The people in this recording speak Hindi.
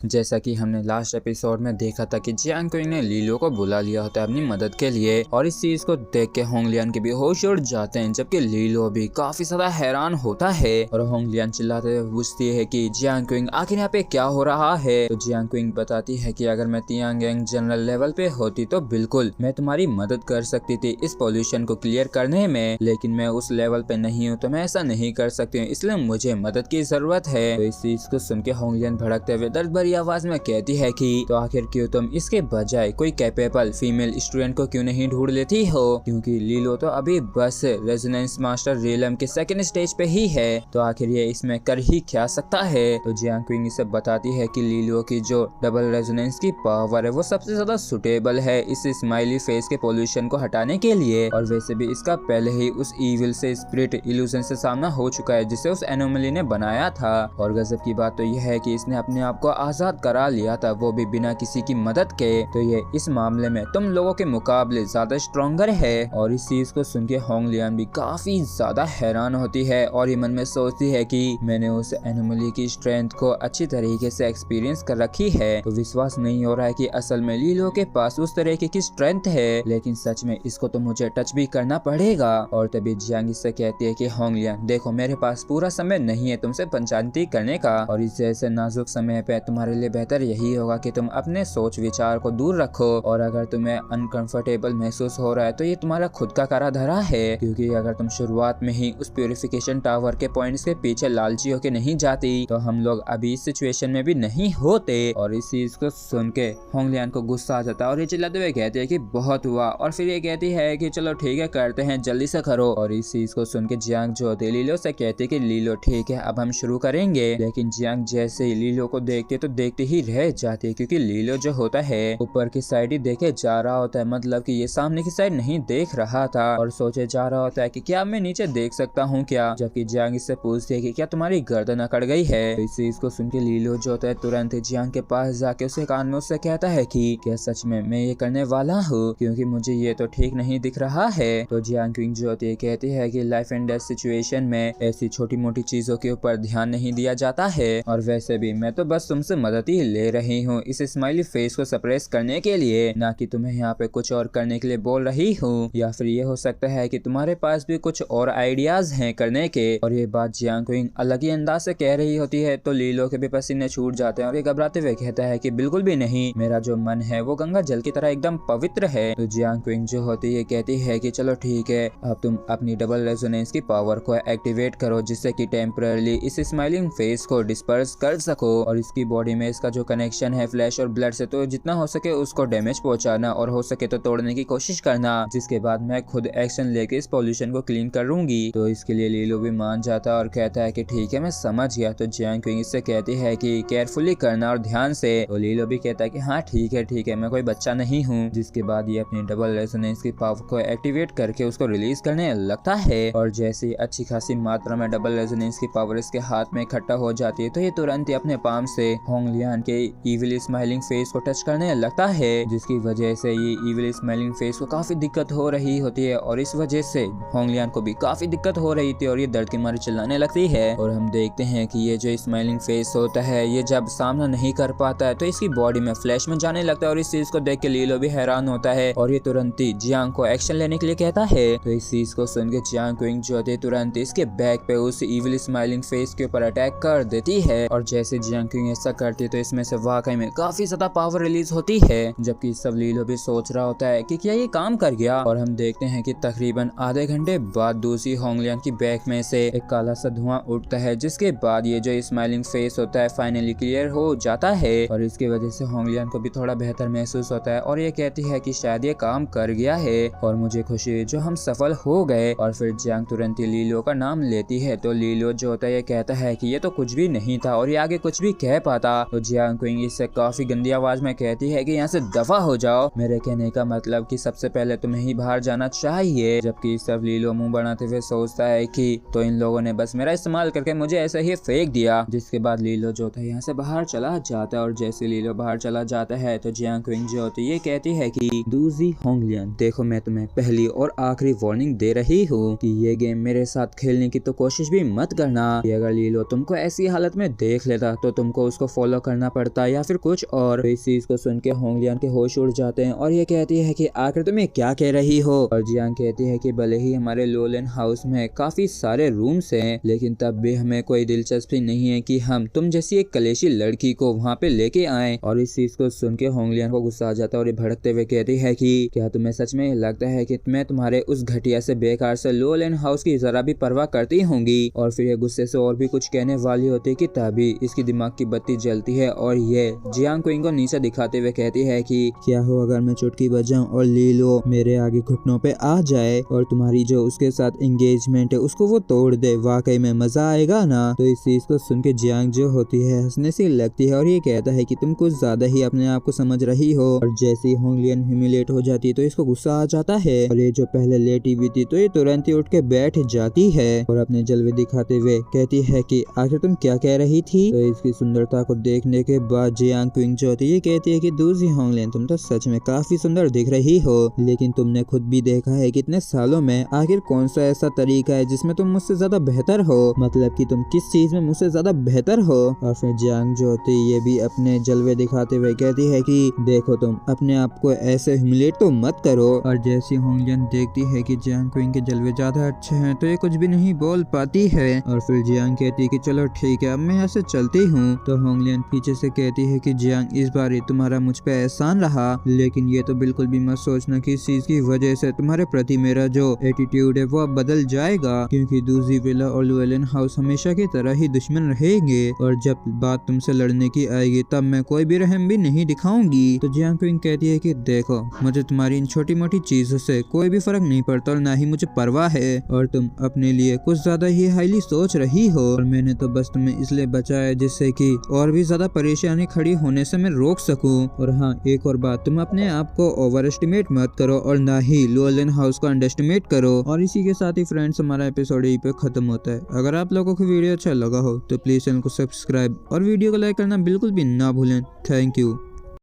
जैसा कि हमने लास्ट एपिसोड में देखा था कि जियांग क्विंग ने लीलो को बुला लिया होता है अपनी मदद के लिए, और इस चीज को देख के होंगलियन के भी होश उड़ जाते हैं, जबकि लीलो भी काफी ज्यादा हैरान होता है और होंगलियन चिल्लाते हुए पूछती है कि जियांग क्विंग आखिर यहाँ पे क्या हो रहा है। तो जियांग क्विंग बताती है कि अगर मैं तियांगेंग जनरल लेवल पे होती तो बिल्कुल मैं तुम्हारी मदद कर सकती थी इस पोल्यूशन को क्लियर करने में, लेकिन मैं उस लेवल पे नहीं हूँ तो मैं ऐसा नहीं कर सकती हूँ, इसलिए मुझे मदद की जरूरत है। तो इस चीज को सुन के होंगलियन भड़कते हुए दर्द भरी आवाज में कहती है कि तो आखिर क्यों तुम इसके बजाय कोई कैपेबल फीमेल स्टूडेंट को क्यों नहीं ढूंढ लेती हो, क्योंकि लीलो तो अभी बस रेजोनेंस मास्टर रियलम के सेकंड स्टेज पे ही है, तो आखिर ये इसमें कर ही क्या सकता है। तो जियांग क्विंग इसे बताती है कि लीलो की जो डबल रेजोनेंस की पावर है वो सबसे ज्यादा सुटेबल है इस स्माइली फेस के पोल्यूशन को हटाने के लिए, और वैसे भी इसका पहले ही उस ईविल से स्पिरिट इल्यूजन से सामना हो चुका है जिसे उस एनोमली ने बनाया था। और गजब की बात तो यह है कि इसने अपने आप को आजाद करा लिया था, वो भी बिना किसी की मदद के। तो ये इस मामले में तुम लोगों के मुकाबले ज्यादा स्ट्रॉन्गर है। और इस चीज को सुन के होंगलियन भी काफी ज्यादा हैरान होती है और ये मन में सोचती है कि मैंने उस एनोमली की स्ट्रेंथ को अच्छी तरीके से एक्सपीरियंस कर रखी है, तो विश्वास नहीं हो रहा है कि असल में लीलो के पास उस तरीके की स्ट्रेंथ है, लेकिन सच में इसको तो मुझे टच भी करना पड़ेगा। और तभी जियांग इससे कहती है कि होंगलियन देखो, मेरे पास पूरा समय नहीं है तुमसे पंचायती करने का, और इस जैसे नाजुक समय पे तुम्हारे लिए बेहतर यही होगा कि तुम अपने सोच विचार को दूर रखो, और अगर तुम्हें अनकंफर्टेबल महसूस हो रहा है तो ये तुम्हारा खुद का करा धरा है, क्योंकि अगर तुम शुरुआत में ही उस प्यूरिफिकेशन टावर के पॉइंट्स के पीछे लालची होके नहीं जाती तो हम लोग अभी इस सिचुएशन में भी नहीं होते। और इस चीज को सुन के होंगलियन को गुस्सा आ जाता है और ये चिल्लाते हुए कहते हैं कि बहुत हुआ, और फिर ये कहती है कि चलो ठीक है करते हैं, जल्दी से करो। और इस चीज को सुन के जियांग जो होती है लीलो से कहती है कि लीलो ठीक है अब हम शुरू करेंगे, लेकिन जियांग जैसे ही लीलो को देखते तो देखते ही रह जाती है, क्योंकि लीलो जो होता है ऊपर की साइड ही देखे जा रहा होता है, मतलब कि ये सामने की साइड नहीं देख रहा था और सोचे जा रहा होता है कि क्या मैं नीचे देख सकता हूँ क्या, जबकि जियांग इससे पूछती है कि क्या तुम्हारी गर्दन अकड़ गई है। तो इस चीज को सुन के लीलो जो होता है तुरंत जियांग के पास जाके उसके कान में उससे कहता है कि क्या सच में मैं ये करने वाला हूँ, क्योंकि मुझे ये तो ठीक नहीं दिख रहा है। तो जियांग क्विंग जो होती है कहती है कि लाइफ एंड डेथ सिचुएशन में ऐसी छोटी मोटी चीजों के ऊपर ध्यान नहीं दिया जाता है, और वैसे भी मैं तो बस तुमसे मदद ही ले रही हूँ इस स्माइली फेस को सप्रेस करने के लिए, ना कि तुम्हें यहाँ पे कुछ और करने के लिए बोल रही हूँ, या फिर ये हो सकता है कि तुम्हारे पास भी कुछ और आइडियाज हैं करने के। और ये बात जियांग क्विंग अलग ही अंदाज से कह रही होती है तो लीलो के भी पसीने छूट जाते हैं और ये घबराते हुए कहता है कि बिल्कुल भी नहीं, मेरा जो मन है वो गंगा जल की तरह एकदम पवित्र है। तो जियांग क्विंग जो होती है कहती है कि चलो ठीक है अब तुम अपनी डबल रेजोनेंस की पावर को एक्टिवेट करो, जिससे कि टेम्पररी इस स्माइलिंग फेस को डिस्पर्स कर सको, और इसकी बॉडी में इसका जो कनेक्शन है फ्लैश और ब्लड से, तो जितना हो सके उसको डैमेज पहुंचाना और हो सके तो तोड़ने की कोशिश करना, जिसके बाद मैं खुद एक्शन लेके इस पॉल्यूशन को क्लीन कर लूंगी। तो इसके लिए लीलो भी मान जाता है और कहता है कि ठीक है मैं समझ गया। तो जियांग क्विंग इससे कहती है कि केयरफुली करना और ध्यान से। तो लीलो भी कहता है कि हाँ ठीक है मैं कोई बच्चा नहीं हूँ, जिसके बाद ये अपनी डबल रेजोनेंस की पावर को एक्टिवेट करके उसको रिलीज करने लगता है, और जैसे ही अच्छी खासी मात्रा में डबल रेजोनेंस की पावर इसके हाथ में इकट्ठा हो जाती है तो ये तुरंत ही अपने पाम से होंगलियन के इविल स्माइलिंग फेस को टच करने लगता है, जिसकी वजह से ये इविल स्माइलिंग फेस को काफी दिक्कत हो रही होती है, और इस वजह से होंगलियन को भी काफी दिक्कत हो रही थी और ये दर्द की मारी चिल्लाने लगती है। और हम देखते हैं कि ये जो स्माइलिंग फेस होता है ये जब सामना नहीं कर पाता है तो इसकी बॉडी में फ्लैश में जाने लगता है, और इस चीज को देख के लीलो भी हैरान होता है और ये तुरंत ही जियांग को एक्शन लेने के लिए कहता है। तो इस चीज को सुन के जियांग क्विंग जो होती है तुरंत इसके बैक पे उस इविल स्माइलिंग फेस के ऊपर अटैक कर देती है, और जैसे जियांग क्विंग ऐसा करती है तो इसमें से वाकई में काफी ज्यादा पावर रिलीज होती है, जबकि सब लीलो भी सोच रहा होता है कि क्या ये काम कर गया। और हम देखते हैं कि तकरीबन आधे घंटे बाद दूसरी होंगलियन की बैक में से एक काला सा धुआं उठता है, जिसके बाद ये जो स्माइलिंग फेस होता है फाइनली क्लियर हो जाता है, और इसकी वजह से होंगलियन को भी थोड़ा बेहतर महसूस होता है और ये कहती है कि शायद ये काम कर गया है और मुझे खुशी है जो हम सफल हो गए। और फिर जियांग तुरंत ही लीलो का नाम लेती है तो लीलो जो होता है ये कहता है कि ये तो कुछ भी नहीं था और ये आगे कुछ भी कह पाता। तो जियांग क्विंग इससे काफी गंदी आवाज में कहती है कि यहाँ से दफा हो जाओ, मेरे कहने का मतलब कि सबसे पहले तुम्हें ही बाहर जाना चाहिए। जबकि सब लीलो मुंह बनाते हुए सोचता है कि तो इन लोगों ने बस मेरा इस्तेमाल करके मुझे ऐसे ही फेंक दिया, जिसके बाद लीलो जो होता है यहाँ से बाहर चला जाता है। और जैसे लीलो बाहर चला जाता है तो जियांग क्विंग जो होती है ये कहती है कि दूसरी होंगलियन देखो, मैं तुम्हें पहली और आखिरी वार्निंग दे रही हूँ कि ये गेम मेरे साथ खेलने की तो कोशिश भी मत करना, कि अगर लीलो तुमको ऐसी हालत में देख लेता तो तुमको उसको फॉलो फॉलो करना पड़ता या फिर कुछ और। इस चीज को सुन के होंगलियान के होश उड़ जाते हैं और ये कहती है कि आखिर तुम ये क्या कह रही हो। और जियांग कहती है कि भले ही हमारे लोलेन हाउस में काफी सारे रूम्स हैं, लेकिन तब भी हमें कोई दिलचस्पी नहीं है कि हम तुम जैसी एक कलेशी लड़की को वहाँ पे लेके आए। और इस चीज को सुन के होंगलियान को गुस्सा आ जाता है और ये भड़कते हुए कहती है कि क्या तुम्हें सच में लगता है कि मैं तुम्हारे उस घटिया से बेकार से लोलेन हाउस की जरा भी परवाह करती होंगी। और फिर ये गुस्से से और भी कुछ कहने वाली होती है कि तभी इसकी दिमाग की बत्ती जलती है और ये जियांग क्विंग को नीचे दिखाते हुए कहती है कि क्या हो अगर मैं चुटकी बजाऊं और लीलो मेरे आगे घुटनों पे आ जाए और तुम्हारी जो उसके साथ एंगेजमेंट है उसको वो तोड़ दे, वाकई में मजा आएगा ना। तो इस चीज को सुन के जियांग जो होती है हंसने से लगती है और ये कहता है कि तुम कुछ ज्यादा ही अपने आप को समझ रही हो। और जैसे ही होंगलियन ह्यूमिलेट हो जाती है तो इसको गुस्सा आ जाता है और ये जो पहले लेटी हुई थी तो ये तुरंत ही उठ के बैठ जाती है और अपने जलवे दिखाते हुए कहती है कि आखिर तुम क्या कह रही थी। तो इसकी सुंदरता को देखने के बाद जियांग क्विंग जो होती है ये कहती है कि दूसरी होंगलियन तुम तो सच में काफी सुंदर दिख रही हो, लेकिन तुमने खुद भी देखा है कि इतने सालों में आखिर कौन सा ऐसा तरीका है जिसमें तुम मुझसे ज्यादा बेहतर हो, मतलब कि तुम किस चीज में मुझसे ज्यादा बेहतर हो। और फिर जियांग जो होती है ये भी अपने जलवे दिखाते हुए कहती है कि देखो तुम अपने आप को ऐसे ह्यूमिलेट तो मत करो। और जैसी होंगलियन देखती है कि जियांग क्विंग के जलवे ज्यादा अच्छे हैं तो ये कुछ भी नहीं बोल पाती है। और फिर जियांग कहती है कि चलो ठीक है अब मैं यहाँ से चलती हूँ। तो होंगलियन पीछे से कहती है कि जियांग इस बार तुम्हारा मुझ पे एहसान रहा, लेकिन ये तो बिल्कुल भी मत सोचना कि इस चीज की वजह से तुम्हारे प्रति मेरा जो एटीट्यूड है वो अब बदल जाएगा, क्योंकि दूसरी विला और लुएलिन हाउस हमेशा की तरह ही दुश्मन रहेंगे और जब बात तुमसे लड़ने की आएगी तब मैं कोई भी रहम भी नहीं दिखाऊंगी। तो जियांग क्विंग कहती है कि देखो मुझे तुम्हारी इन छोटी मोटी चीजों से कोई भी फर्क नहीं पड़ता और ना ही मुझे परवाह है, और तुम अपने लिए कुछ ज्यादा ही हाईली सोच रही हो और मैंने तो बस तुम्हें इसलिए बचाया जिससे कि और भी ज्यादा परेशानी खड़ी होने से मैं रोक सकूं। और हाँ एक और बात, तुम अपने आप को ओवर एस्टिमेट मत करो और ना ही लुएलिन हाउस को अंडर एस्टिमेट करो। और इसी के साथ ही फ्रेंड्स हमारा एपिसोड यहीं पे खत्म होता है। अगर आप लोगों को वीडियो अच्छा लगा हो तो प्लीज चैनल को सब्सक्राइब और वीडियो को लाइक करना बिल्कुल भी ना भूलें। Thank you.